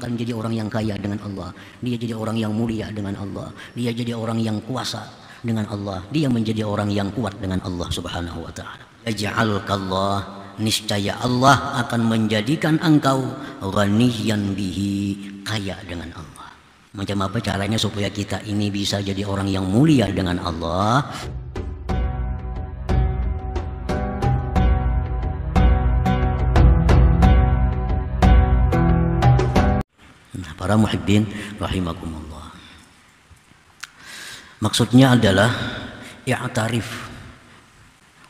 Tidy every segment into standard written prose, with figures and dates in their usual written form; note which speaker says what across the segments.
Speaker 1: akan jadi orang yang kaya dengan Allah. Dia jadi orang yang mulia dengan Allah. Dia jadi orang yang kuasa dengan Allah. Dia menjadi orang yang kuat dengan Allah Subhanahu wa taala. Yaj'alkallah, niscaya Allah akan menjadikan engkau ghaniyyan bihi, kaya dengan Allah. Macam apa caranya supaya kita ini bisa jadi orang yang mulia dengan Allah? Para muhibbin rahimakumullah. Maksudnya adalah i'tarif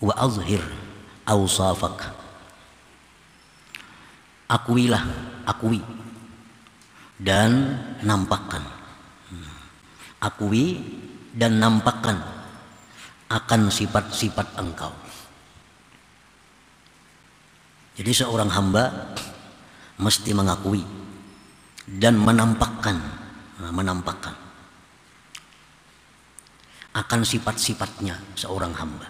Speaker 1: wa azhir awsafak. Akuilah, akui dan nampakkan. Akui dan nampakkan akan sifat-sifat engkau. Jadi seorang hamba mesti mengakui dan menampakkan akan sifat-sifatnya seorang hamba.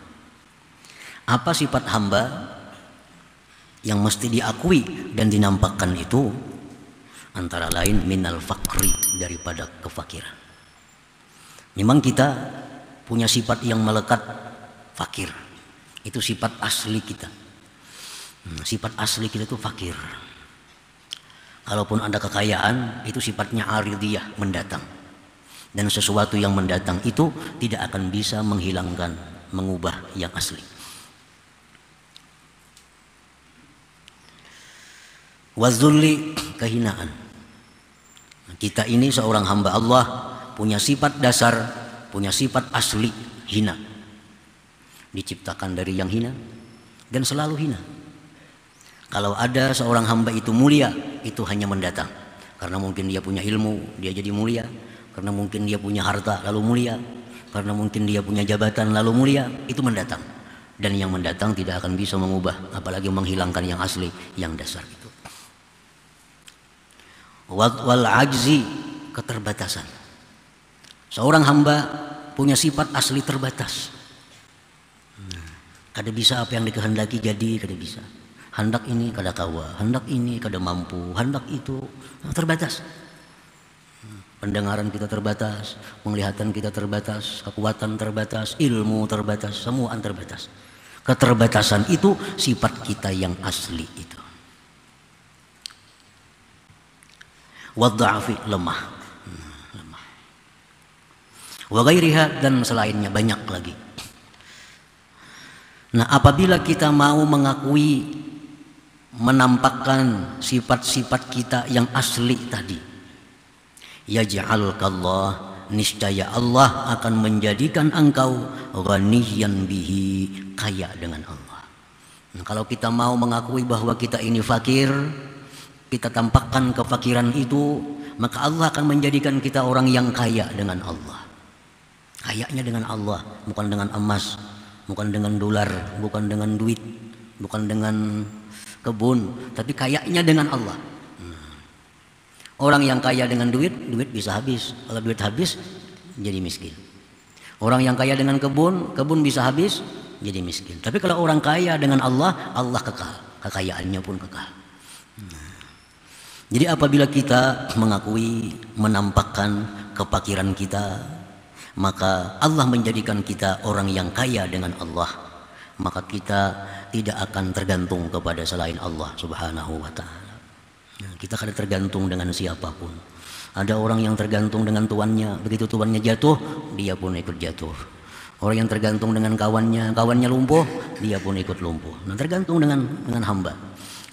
Speaker 1: Apa sifat hamba yang mesti diakui dan dinampakkan itu? Antara lain minal fakri, daripada kefakiran. Memang kita punya sifat yang melekat, fakir. Itu sifat asli kita. Sifat asli kita itu fakir. Kalaupun ada kekayaan, itu sifatnya aridiyah, mendatang. Dan sesuatu yang mendatang itu tidak akan bisa menghilangkan, mengubah yang asli. Wazulli, kehinaan. Kita ini seorang hamba Allah punya sifat dasar, punya sifat asli, hina. Diciptakan dari yang hina dan selalu hina. Kalau ada seorang hamba itu mulia, itu hanya mendatang. Karena mungkin dia punya ilmu, dia jadi mulia. Karena mungkin dia punya harta, lalu mulia. Karena mungkin dia punya jabatan, lalu mulia. Itu mendatang. Dan yang mendatang tidak akan bisa mengubah, apalagi menghilangkan yang asli, yang dasar itu. Wal ajzi, keterbatasan. Seorang hamba punya sifat asli terbatas. Kada bisa apa yang dikehendaki jadi, kada bisa. Hendak ini kada kawa, hendak ini kada mampu, hendak itu terbatas. Pendengaran kita terbatas, penglihatan kita terbatas, kekuatan terbatas, ilmu terbatas, semua terbatas. Keterbatasan itu sifat kita yang asli itu. Wadha'fi, lemah. Wa ghairiha, dan selainnya banyak lagi. Nah, apabila kita mau mengakui, menampakkan sifat-sifat kita yang asli tadi, yaj'alkallah, niscaya Allah akan menjadikan engkau ghaniyyan bihi, kaya dengan Allah. Nah, kalau kita mau mengakui bahwa kita ini fakir, kita tampakkan kefakiran itu, maka Allah akan menjadikan kita orang yang kaya dengan Allah. Kayanya dengan Allah, bukan dengan emas, bukan dengan dolar, bukan dengan duit, bukan dengan kebun, tapi kayanya dengan Allah. Orang yang kaya dengan duit, duit bisa habis. Kalau duit habis, jadi miskin. Orang yang kaya dengan kebun, kebun bisa habis, jadi miskin. Tapi kalau orang kaya dengan Allah, Allah kekal, kekayaannya pun kekal. Jadi apabila kita mengakui, menampakkan kefakiran kita, maka Allah menjadikan kita orang yang kaya dengan Allah. Maka kita tidak akan tergantung kepada selain Allah Subhanahu wa ta'ala. Kita kada tergantung dengan siapapun. Ada orang yang tergantung dengan tuannya, begitu tuannya jatuh, dia pun ikut jatuh. Orang yang tergantung dengan kawannya, kawannya lumpuh, dia pun ikut lumpuh. Nah, tergantung dengan hamba.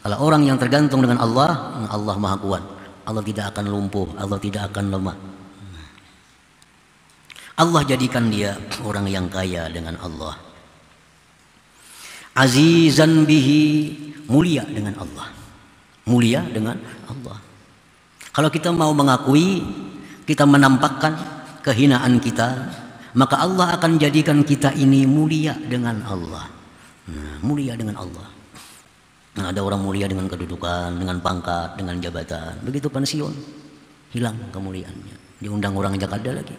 Speaker 1: Kalau orang yang tergantung dengan Allah, Allah Maha Kuat. Allah tidak akan lumpuh, Allah tidak akan lemah. Allah jadikan dia orang yang kaya dengan Allah. Azizan bihi, mulia dengan Allah. Mulia dengan Allah. Kalau kita mau mengakui, kita menampakkan kehinaan kita, maka Allah akan jadikan kita ini mulia dengan Allah. Mulia dengan Allah. Nah, ada orang mulia dengan kedudukan, dengan pangkat, dengan jabatan. Begitu pensiun, hilang kemuliaannya. Diundang orang Jakarta lagi,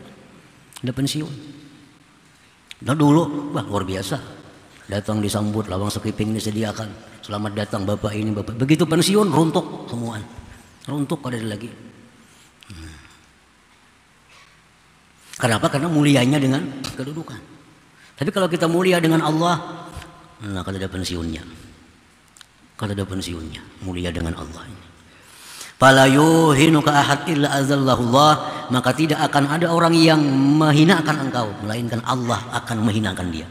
Speaker 1: udah pensiun. Nah, dulu, wah luar biasa. Datang disambut, lawang sekiping disediakan. Selamat datang bapak ini, bapak. Begitu pensiun, runtuh semuaan. runtuh kalau ada lagi. Kenapa? Karena mulianya dengan kedudukan. Tapi kalau kita mulia dengan Allah, nah kalau ada pensiunnya. Kalau ada pensiunnya, mulia dengan Allah ini. Fala yuhinuka ahad illa azallahullah, maka tidak akan ada orang yang menghinakan engkau, melainkan Allah akan menghinakan dia.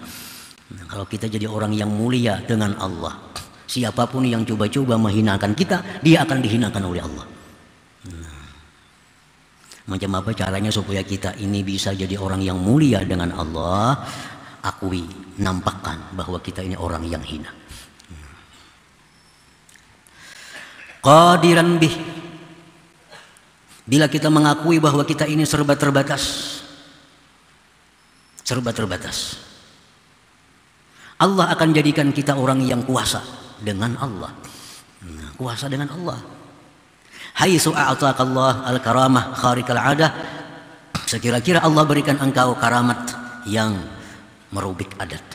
Speaker 1: Nah, kalau kita jadi orang yang mulia dengan Allah, siapapun yang coba-coba menghinakan kita, dia akan dihinakan oleh Allah. Nah, macam apa caranya supaya kita ini bisa jadi orang yang mulia dengan Allah? Akui, nampakkan bahwa kita ini orang yang hina. Qadiran bih, bila kita mengakui bahwa kita ini serba terbatas, Allah akan jadikan kita orang yang kuasa dengan Allah. Nah, kuasa dengan Allah. Haitsu a'taqallah al-karamah khariqal 'adah, sekira-kira Allah berikan engkau karamat yang merubik adat.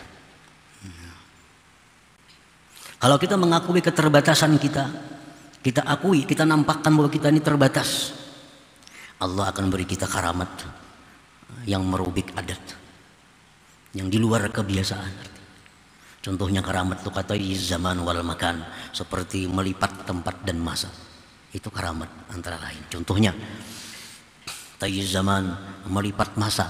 Speaker 1: Kalau kita mengakui keterbatasan kita, kita akui, kita nampakkan bahwa kita ini terbatas, Allah akan beri kita karamat yang merubik adat, yang di luar kebiasaan. Contohnya karamat itu kata zaman wal makan, seperti melipat tempat dan masa. Itu karamat antara lain. Contohnya tayyiz zaman, melipat masa.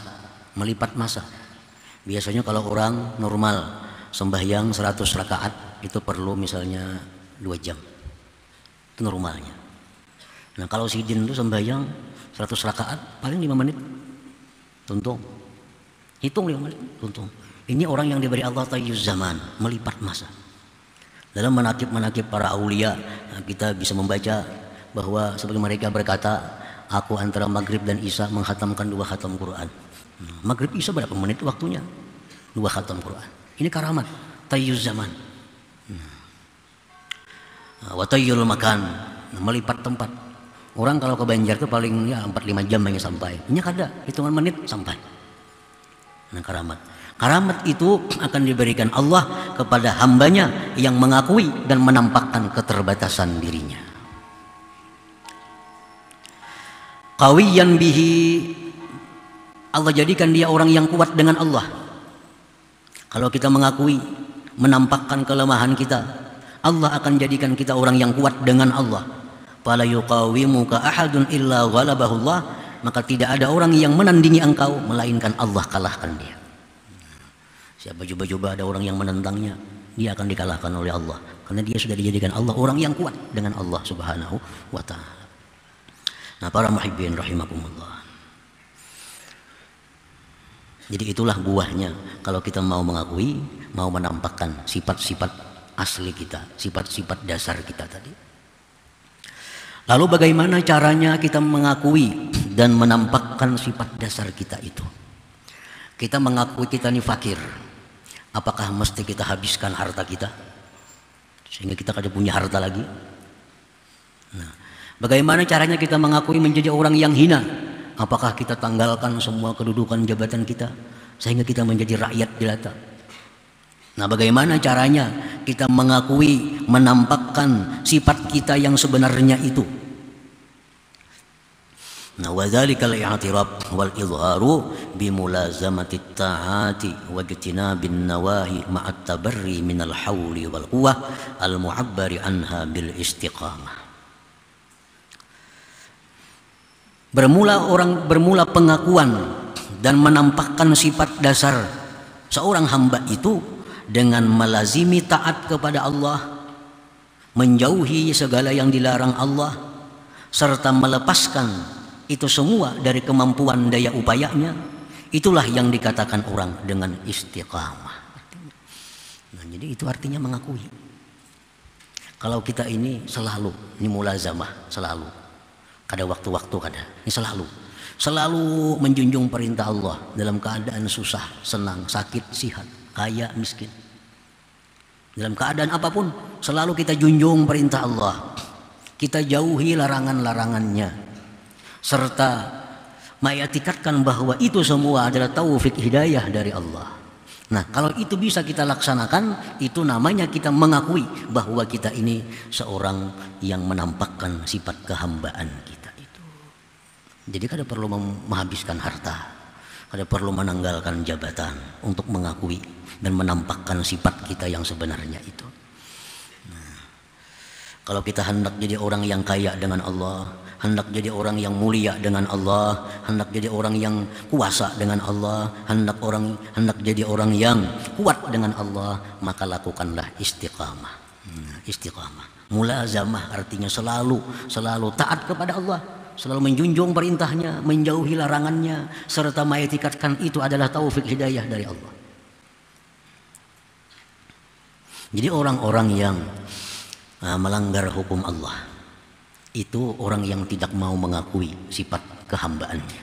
Speaker 1: Biasanya kalau orang normal sembahyang 100 rakaat itu perlu misalnya 2 jam. Itu normalnya. Nah kalau sidin itu sembahyang 100 rakaat paling 5 menit. Tuntung. Hitung 5 menit, tuntung. Ini orang yang diberi Allah tayyuz zaman, melipat masa. Dalam manaqib para aulia, kita bisa membaca bahwa sebagai mereka berkata, aku antara maghrib dan isya menghatamkan 2 khatam Quran. Maghrib isya berapa menit waktunya? 2 khatam Quran. Ini karamat tayyuz zaman. Wa tayyul makan, melipat tempat. Orang kalau ke Banjar itu paling ya 4-5 jam hanya sampai. Ini kada, hitungan menit sampai. Nah karamat itu akan diberikan Allah kepada hambanya yang mengakui dan menampakkan keterbatasan dirinya. Qawiyan bihi, Allah jadikan dia orang yang kuat dengan Allah. Kalau kita mengakui, menampakkan kelemahan kita, Allah akan jadikan kita orang yang kuat dengan Allah. Fala yuqawimuka ahadun illa ghalabahullah, maka tidak ada orang yang menandingi engkau melainkan Allah kalahkan dia. Siapa coba-coba ada orang yang menentangnya, dia akan dikalahkan oleh Allah, karena dia sudah dijadikan Allah orang yang kuat dengan Allah Subhanahu wa ta'ala. Nah para muhibbin rahimakumullah, jadi itulah buahnya kalau kita mau mengakui, mau menampakkan sifat-sifat asli kita, sifat-sifat dasar kita tadi. Lalu bagaimana caranya kita mengakui dan menampakkan sifat dasar kita itu? Kita mengakui kita ini fakir, apakah mesti kita habiskan harta kita sehingga kita kada punya harta lagi? Nah, bagaimana caranya kita mengakui menjadi orang yang hina? Apakah kita tanggalkan semua kedudukan jabatan kita sehingga kita menjadi rakyat jelata? Nah, bagaimana caranya kita mengakui, menampakkan sifat kita yang sebenarnya itu? Nah, wadzalikal i'tirab wal izharu bimulazamati ta'ati wa ijtinabin nawahi ma'at tabarri minal hauli wal quwwah al mu'abbari anha bil istiqamah. Bermula pengakuan dan menampakkan sifat dasar seorang hamba itu dengan melazimi taat kepada Allah, menjauhi segala yang dilarang Allah, serta melepaskan itu semua dari kemampuan daya upayanya. Itulah yang dikatakan orang dengan istiqamah. Nah, jadi itu artinya mengakui. Kalau kita ini selalu, ini mulazamah, selalu, kada waktu-waktu kada, ini selalu menjunjung perintah Allah dalam keadaan susah, senang, sakit, sihat, kaya, miskin. Dalam keadaan apapun selalu kita junjung perintah Allah, kita jauhi larangan-larangannya, serta mengitikadkan bahwa itu semua adalah taufik hidayah dari Allah. Nah, kalau itu bisa kita laksanakan, itu namanya kita mengakui bahwa kita ini seorang yang menampakkan sifat kehambaan kita itu. Jadi kada perlu menghabiskan harta, kada perlu menanggalkan jabatan untuk mengakui dan menampakkan sifat kita yang sebenarnya itu. Nah, kalau kita hendak jadi orang yang kaya dengan Allah, hendak jadi orang yang mulia dengan Allah, hendak jadi orang yang kuasa dengan Allah, hendak jadi orang yang kuat dengan Allah, maka lakukanlah istiqamah. Istiqamah, mulazamah artinya selalu taat kepada Allah, selalu menjunjung perintahnya, menjauhi larangannya, serta mengetikatkan itu adalah taufik hidayah dari Allah. Jadi orang-orang yang melanggar hukum Allah itu orang yang tidak mau mengakui sifat kehambaannya.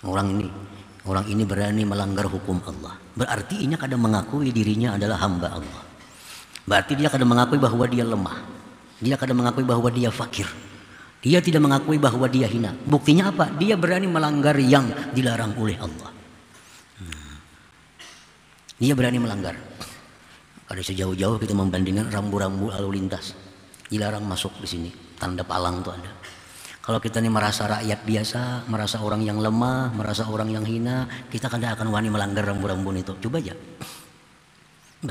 Speaker 1: Orang ini berani melanggar hukum Allah. Berarti ini kadang mengakui dirinya adalah hamba Allah. Berarti dia kadang mengakui bahwa dia lemah. Dia kadang mengakui bahwa dia fakir. Dia tidak mengakui bahwa dia hina. Buktinya apa? Dia berani melanggar yang dilarang oleh Allah. Dia berani melanggar. Kalau sejauh-jauh kita membandingkan rambu-rambu lalu lintas, dilarang masuk di sini. Tanda palang itu ada. Kalau kita ini merasa rakyat biasa, merasa orang yang lemah, merasa orang yang hina, kita kadang akan wani melanggar rambu-rambu itu. Coba aja.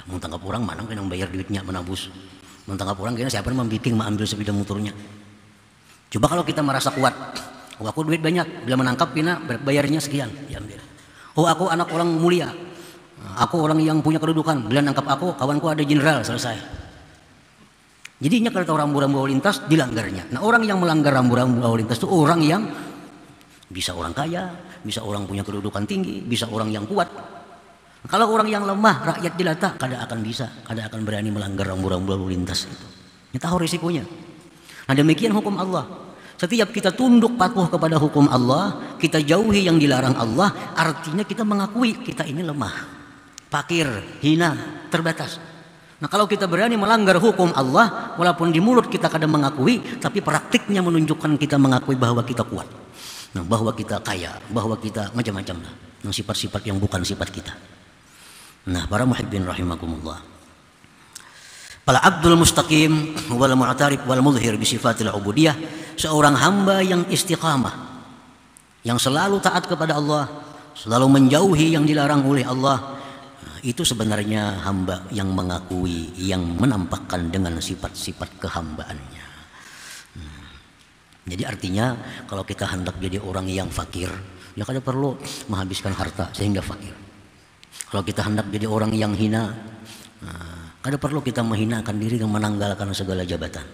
Speaker 1: Mau tangkap orang mana yang bayar duitnya menabus. Mau tangkap orang kayaknya siapa yang membiking ambil sepeda motornya. Coba kalau kita merasa kuat, oh aku duit banyak, bila menangkap pina bayarnya sekian, diambil. Oh aku anak orang mulia, aku orang yang punya kedudukan, bila nangkap aku kawanku ada jenderal, selesai. Jadinya kalau rambu-rambu lalu lintas dilanggarnya. Nah, orang yang melanggar rambu-rambu lalu lintas itu orang yang bisa orang kaya, bisa orang punya kedudukan tinggi, bisa orang yang kuat. Kalau orang yang lemah, rakyat jelata, kada akan bisa, kada akan berani melanggar rambu-rambu lalu lintas itu. Ini tahu risikonya. Nah, demikian hukum Allah. Setiap kita tunduk patuh kepada hukum Allah, kita jauhi yang dilarang Allah, artinya kita mengakui kita ini lemah, fakir, hina, terbatas. Nah, kalau kita berani melanggar hukum Allah, walaupun di mulut kita kadang mengakui, tapi praktiknya menunjukkan kita mengakui bahwa kita kuat, nah, bahwa kita kaya, bahwa kita macam-macam lah, nah, sifat-sifat yang bukan sifat kita. Nah, para muhibbin rahimakumullah, fal abdul mustaqim wal mu'tarif wal mudhhir bi sifatil ubudiyah, seorang hamba yang istiqamah, yang selalu taat kepada Allah, selalu menjauhi yang dilarang oleh Allah, itu sebenarnya hamba yang mengakui, yang menampakkan dengan sifat-sifat kehambaannya. Jadi artinya kalau kita hendak jadi orang yang fakir, ya kada perlu menghabiskan harta sehingga fakir. Kalau kita hendak jadi orang yang hina, kada perlu kita menghinakan diri dan menanggalkan segala jabatan.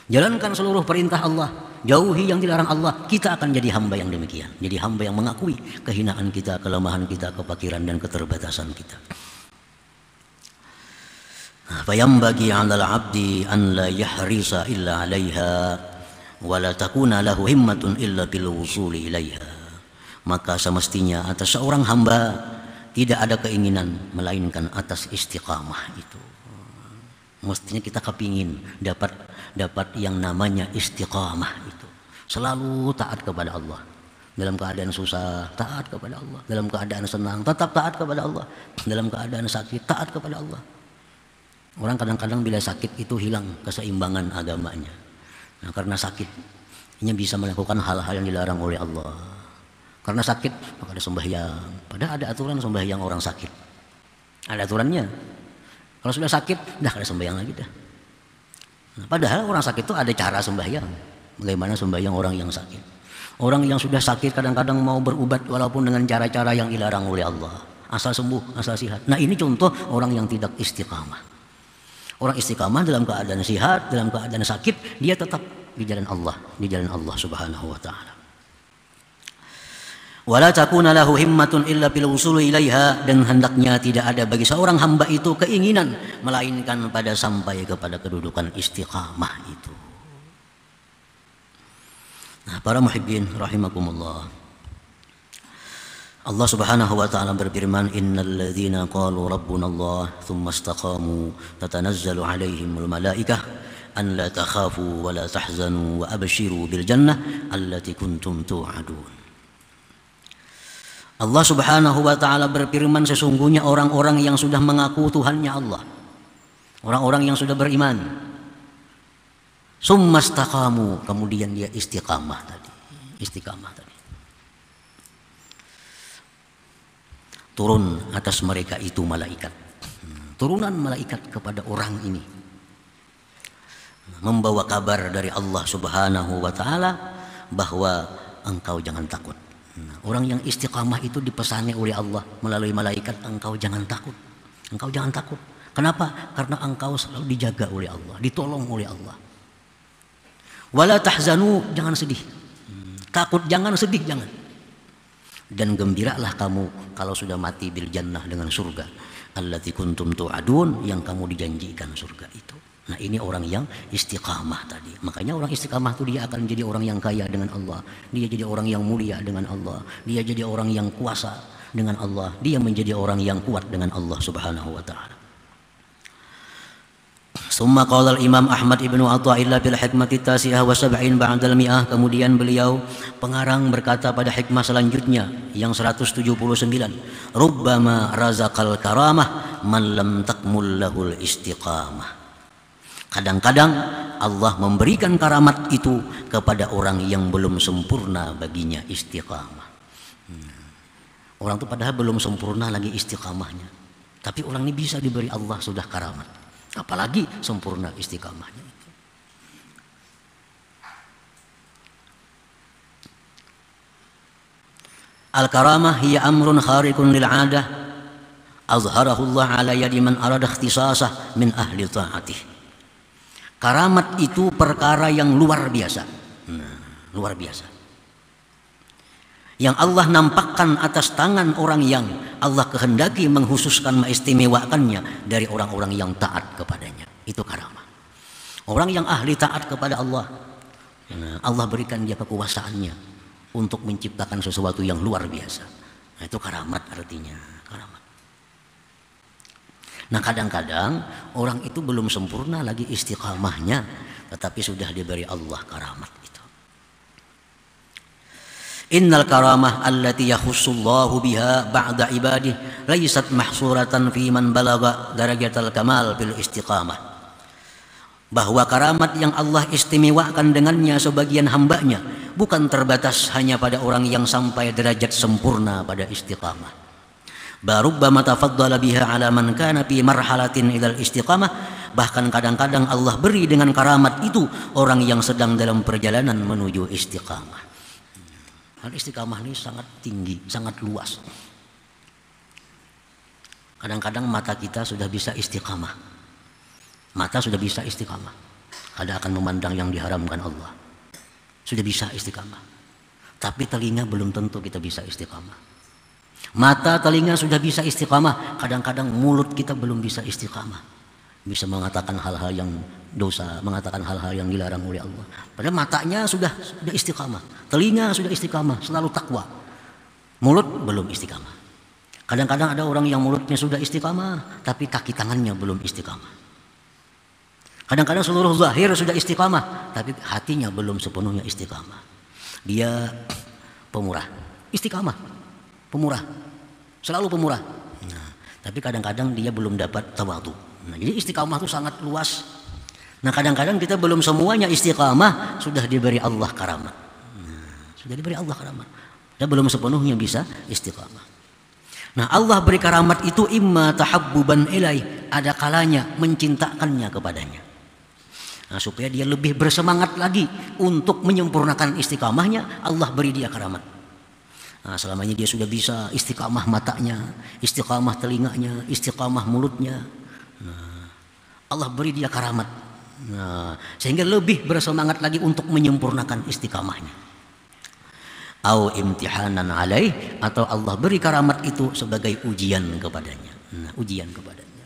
Speaker 1: Jalankan seluruh perintah Allah, jauhi yang dilarang Allah, kita akan jadi hamba yang demikian. Jadi hamba yang mengakui kehinaan kita, kelemahan kita, kefakiran dan keterbatasan kita. Fayambagi 'alal 'abdi an la yahrisa illa 'alaiha wa la takuna lahu himmatun illa bil wusuli ilaiha. Maka semestinya atas seorang hamba tidak ada keinginan melainkan atas istiqamah itu. Mestinya kita kepingin dapat yang namanya istiqamah itu. Selalu taat kepada Allah. Dalam keadaan susah, taat kepada Allah. Dalam keadaan senang, tetap taat kepada Allah. Dalam keadaan sakit, taat kepada Allah. Orang kadang-kadang bila sakit itu hilang keseimbangan agamanya. Nah, karena sakit, ini bisa melakukan hal-hal yang dilarang oleh Allah. Karena sakit, maka ada sembahyang. Padahal ada aturan sembahyang orang sakit. Ada aturannya. Kalau sudah sakit, dah ada sembahyang lagi dah. Nah, padahal orang sakit itu ada cara sembahyang. Bagaimana sembahyang orang yang sakit? Orang yang sudah sakit kadang-kadang mau berubat walaupun dengan cara-cara yang dilarang oleh Allah. Asal sembuh, asal sehat. Nah, ini contoh orang yang tidak istiqamah. Orang istiqamah dalam keadaan sehat, dalam keadaan sakit, dia tetap di jalan Allah Subhanahu wa taala. Wala takuna lahu himmatun illa bil wusuli ilaiha, dan hendaknya tidak ada bagi seorang hamba itu keinginan melainkan pada sampai kepada kedudukan istiqamah itu. Nah, para muhibbin rahimakumullah, Allah Subhanahu wa taala berfirman, innal ladzina qalu rabbuna Allah tsumma istaqamu tatanazzalu 'alaihimul malaikah an la takhafu wa la tahzanu wa abshiru bil jannah allati kuntum tu'adun. Allah Subhanahu wa taala berfirman, sesungguhnya orang-orang yang sudah mengaku Tuhannya Allah, orang-orang yang sudah beriman, summastaqamu, kemudian dia istiqamah tadi. Istiqamah tadi. Turun atas mereka itu malaikat. Turunan malaikat kepada orang ini, membawa kabar dari Allah Subhanahu wa taala bahwa engkau jangan takut. Orang yang istiqamah itu dipesani oleh Allah melalui malaikat, engkau jangan takut. Engkau jangan takut. Kenapa? Karena engkau selalu dijaga oleh Allah, ditolong oleh Allah. Wala tahzanu, jangan sedih. Takut jangan, sedih jangan. Dan gembiralah kamu kalau sudah mati bil jannah, dengan surga. Allati kuntum tu'adun, yang kamu dijanjikan surga itu. Nah, ini orang yang istiqamah tadi. Makanya orang istiqamah itu dia akan jadi orang yang kaya dengan Allah. Dia jadi orang yang mulia dengan Allah. Dia jadi orang yang kuasa dengan Allah. Dia menjadi orang yang kuat dengan Allah Subhanahu wa taala. Summa qala al-Imam Ahmad ibnu Athaillah fil hikmati tasi'ah wa sab'in ba'dal mi'ah. Kemudian beliau pengarang berkata pada hikmah selanjutnya yang 179, rubbama razaqal karamah man lam takmul lahul istiqamah. Kadang-kadang Allah memberikan karamat itu kepada orang yang belum sempurna baginya istiqamah. Orang itu padahal belum sempurna lagi istiqamahnya, tapi orang ini bisa diberi Allah sudah karamat, apalagi sempurna istiqamahnya. Al-karamah hiya amrun khariqun lil 'adah azharahu Allah ala yadi man arada ikhtisasah min ahli ta'atih. Karamat itu perkara yang luar biasa. Luar biasa. Yang Allah nampakkan atas tangan orang yang Allah kehendaki menghususkan, mengistimewakannya dari orang-orang yang taat kepadanya. Itu karamah. Orang yang ahli taat kepada Allah, Allah berikan dia kekuasaannya untuk menciptakan sesuatu yang luar biasa. Nah, itu karamat artinya. Karamat. Nah, kadang-kadang orang itu belum sempurna lagi istiqamahnya, tetapi sudah diberi Allah karamat itu. Innal karamah allati yakhussullahu biha ba'da ibadihi laysat mahsuratan fi man balagha darajatal kamal bil istiqamah. Bahwa karamat yang Allah istimewakan dengannya sebagian hambanya bukan terbatas hanya pada orang yang sampai derajat sempurna pada istiqamah. Barubbama tafaddala biha ala man kana fi marhalatin ilal istiqamah. Bahkan kadang-kadang Allah beri dengan karamat itu orang yang sedang dalam perjalanan menuju istiqamah. Hal istiqamah ini sangat tinggi, sangat luas. Kadang-kadang mata kita sudah bisa istiqamah. Mata sudah bisa istiqamah. Ada akan memandang yang diharamkan Allah. Sudah bisa istiqamah. Tapi telinga belum tentu kita bisa istiqamah. Mata, telinga sudah bisa istiqamah, kadang-kadang mulut kita belum bisa istiqamah. Bisa mengatakan hal-hal yang dosa, mengatakan hal-hal yang dilarang oleh Allah. Padahal matanya sudah istiqamah, telinga sudah istiqamah, selalu takwa. Mulut belum istiqamah. Kadang-kadang ada orang yang mulutnya sudah istiqamah, tapi kaki tangannya belum istiqamah. Kadang-kadang seluruh zahir sudah istiqamah, tapi hatinya belum sepenuhnya istiqamah. Dia pemurah, istiqamah, pemurah. Selalu pemurah. Nah, tapi kadang-kadang dia belum dapat tawadhu. Nah, jadi istiqamah itu sangat luas. Nah, kadang-kadang kita belum semuanya istiqamah, sudah diberi Allah karamat. Nah, sudah diberi Allah karamat. Dan belum sepenuhnya bisa istiqamah. Nah, Allah beri karamat itu imma tahabbuban ilaih, ada kalanya mencintakannya kepadanya. Nah, supaya dia lebih bersemangat lagi untuk menyempurnakan istiqamahnya, Allah beri dia karamat. Nah, selamanya dia sudah bisa istiqamah matanya, istiqamah telinganya, istiqamah mulutnya. Nah, Allah beri dia karamat. Nah, sehingga lebih bersemangat lagi untuk menyempurnakan istiqamahnya. Au imtihanan alaih, atau Allah beri karamat itu sebagai ujian kepadanya. Nah, ujian kepadanya.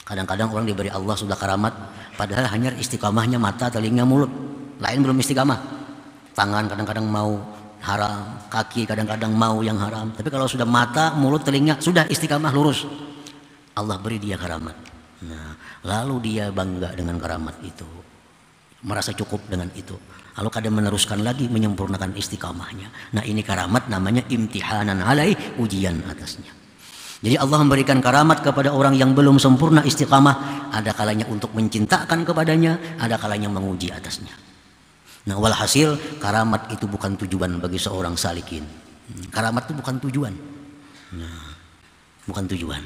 Speaker 1: Kadang-kadang orang diberi Allah sudah karamat, padahal hanya istiqamahnya mata, telinga, mulut. Lain belum istiqamah. Tangan kadang-kadang mau haram, kaki kadang-kadang mau yang haram. Tapi kalau sudah mata, mulut, telinga sudah istiqamah lurus, Allah beri dia karamat. Nah, lalu dia bangga dengan karamat itu, merasa cukup dengan itu. Lalu kadang meneruskan lagi menyempurnakan istiqamahnya. Nah ini karamat namanya imtihanan alaih, ujian atasnya. Jadi Allah memberikan karamat kepada orang yang belum sempurna istiqamah. Ada kalanya untuk mencintakan kepadanya, ada kalanya menguji atasnya. Nah walhasil karamat itu bukan tujuan bagi seorang salikin. Karamat itu bukan tujuan. Nah, bukan tujuan.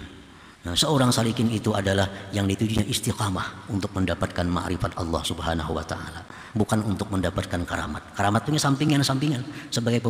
Speaker 1: Nah, seorang salikin itu adalah yang ditujunya istiqamah untuk mendapatkan ma'rifat Allah Subhanahu wa taala, bukan untuk mendapatkan karamat. Karamat itu sampingan sebagai